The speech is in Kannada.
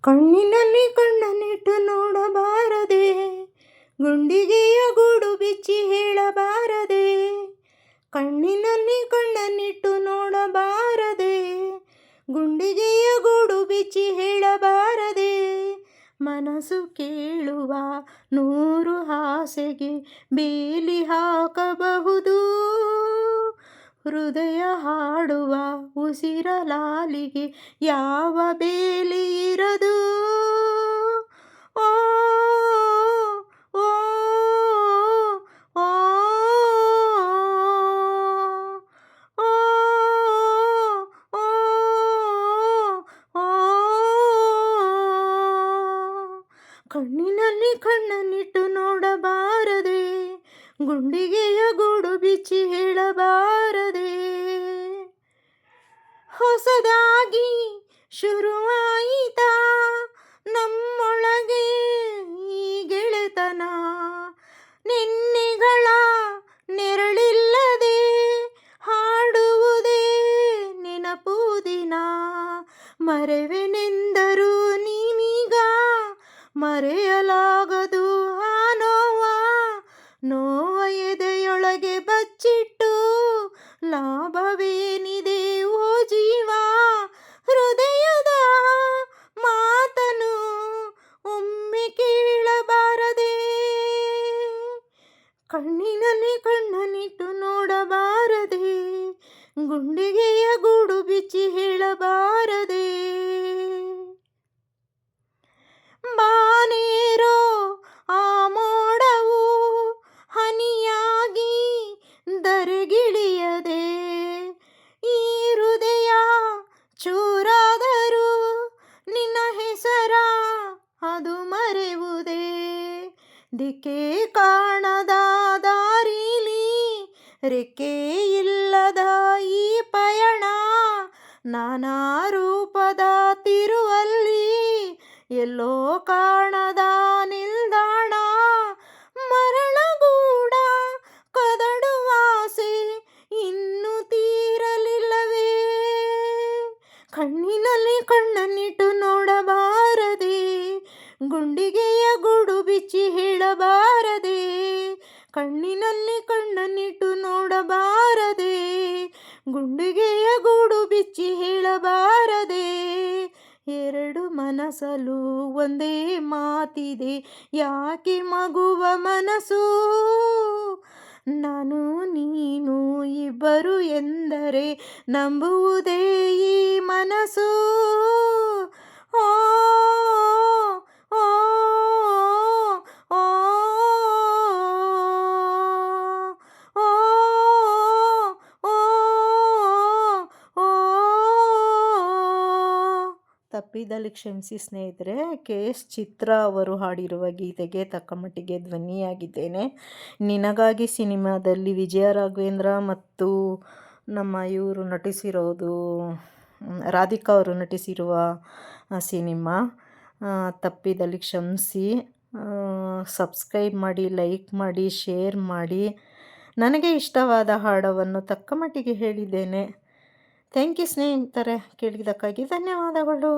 ಕಣ್ಣಿನಲ್ಲಿ ಕಣ್ಣನ್ನಿಟ್ಟು ನೋಡಬಾರದೆ, ಗುಂಡಿಗೆಯ ಗೂಡು ಬಿಚ್ಚಿ ಹೇಳಬಾರದೆ. ಕಣ್ಣಿನಲ್ಲಿ ಕಣ್ಣನ್ನಿಟ್ಟು ನೋಡಬಾರದೆ, ಗುಂಡಿಗೆಯ ಗೂಡು ಬಿಚ್ಚಿ ಹೇಳಬಾರದೆ. ಮನಸ್ಸು ಕೇಳುವ 100 ಆಸೆಗೆ ಬೇಲಿ ಹಾಕಬಹುದು, ಹೃದಯ ಹಾಡುವ ಉಸಿರಲಾಲಿಗೆ ಯಾವ ಬೇಲಿ ಇರದು. ಓ ಓ ಓ ಓ ಓ ಕಣ್ಣಿನಲ್ಲಿ ಕಣ್ಣನ್ನಿಟ್ಟು ನೋಡಬಾರದೆ, ಗುಂಡಿಗೆಯ ಗೂಡು ಬಿಚ್ಚಿ ಹೇಳಬಾರದೆ. ಹೊಸದಾಗಿ ಶುರುವಾಯಿತಾ ನಮ್ಮೊಳಗೆ ಈ ಗೆಳೆತನ, ನಿನ್ನೆಗಳ ನೆರಳಿಲ್ಲದೆ ಹಾಡುವುದೇ ನೆನಪು ದಿನ. ಮರೆವೆನೆಂದರೂ ನೀನೀಗ ಮರೆಯಲಾಗದು ಆ ನೋವ ಎದೆಯೊಳಗೆ ಬಚ್ಚಿಟ್ಟು ಲಾಭವೇನಿದೆ ಓ ಜೀವ. ಹೃದಯದ ಮಾತನು ಒಮ್ಮೆ ಕೇಳಬಾರದೆ, ಕಣ್ಣಿನಲ್ಲಿ ಕಣ್ಣನ್ನಿಟ್ಟು ನೋಡಬಾರದೆ, ಗುಂಡಿಗೆಯ ಗೂಡು ಬಿಚ್ಚಿ ಹೇಳಬಾರದೆ. ಬಾನೇರೋ ಆ ಮೋಡವು ಹನಿಯಾಗಿ ಧರೆಗಿಳಿಯದೆ, ಈ ಹೃದಯ ಚೂರಾದರೂ ನಿನ್ನ ಹೆಸರ ಅದು ಮರೆಯುವುದೇ. ದಿಕ್ಕೆ ಕಾಣದ ದಾರಿಲಿ ರೆಕ್ಕೆ ಇಲ್ಲದ ಈ ಪಯಣ, ನಾನಾ ರೂಪದ ತಿರುವಲ್ಲಿ ಎಲ್ಲೋ ಕಾಣದ ನಿಲ್ದಾಣ. ಮರಳಗೂಡ ಕದಡುವಾಸೆ ಇನ್ನೂ ತೀರಲಿಲ್ಲವೇ, ಕಣ್ಣಿನಲ್ಲಿ ಕಣ್ಣನ್ನಿಟ್ಟು ನೋಡಬಾರದೆ, ಗುಂಡಿಗೆಯ ಗೂಡು ಬಿಚ್ಚಿ ಹೇಳಬಾರದೆ. ಕಣ್ಣಿನಲ್ಲಿ ಕಣ್ಣನ್ನಿಟ್ಟು ನೋಡಬಾರದೆ, ಗುಂಡಿಗೆಯ ಗೂಡು ಬಿಚ್ಚಿ ಹೇಳಬಾರದೆ. ಎರಡು ಮನಸ್ಸಲ್ಲೂ ಒಂದೇ ಮಾತಿದೆ, ಯಾಕೆ ಮಗುವ ಮನಸ್ಸು. ನಾನು ನೀನು ಇಬ್ಬರು ಎಂದರೆ ನಂಬುವುದೇ ಈ ಮನಸ್ಸು. ಓ ಓ ಓ ಓ ಓ ತಪ್ಪಿದಲ್ಲಿ ಕ್ಷಮಿಸಿ ಸ್ನೇಹಿತರೆ. KS ಚಿತ್ರ ಅವರು ಹಾಡಿರುವ ಗೀತೆಗೆ ತಕ್ಕಮಟ್ಟಿಗೆ ಧ್ವನಿಯಾಗಿದ್ದೇನೆ. ನಿನಗಾಗಿ ಸಿನಿಮಾದಲ್ಲಿ ವಿಜಯ ರಾಘವೇಂದ್ರ ಮತ್ತು ನಮ್ಮ ಇವರು ನಟಿಸಿರೋದು ರಾಧಿಕಾ ಅವರು ನಟಿಸಿರುವ ಸಿನಿಮಾ. ತಪ್ಪಿದಲ್ಲಿ ಕ್ಷಮಿಸಿ. ಸಬ್ಸ್ಕ್ರೈಬ್ ಮಾಡಿ, ಲೈಕ್ ಮಾಡಿ, ಶೇರ್ ಮಾಡಿ. ನನಗೆ ಇಷ್ಟವಾದ ಹಾಡವನ್ನು ತಕ್ಕ ಮಟ್ಟಿಗೆ ಹೇಳಿದ್ದೇನೆ. ಥ್ಯಾಂಕ್ ಯು ಸ್ನೇಹಿತರೆ, ಕೇಳಿದ್ದಕ್ಕಾಗಿ ಧನ್ಯವಾದಗಳು.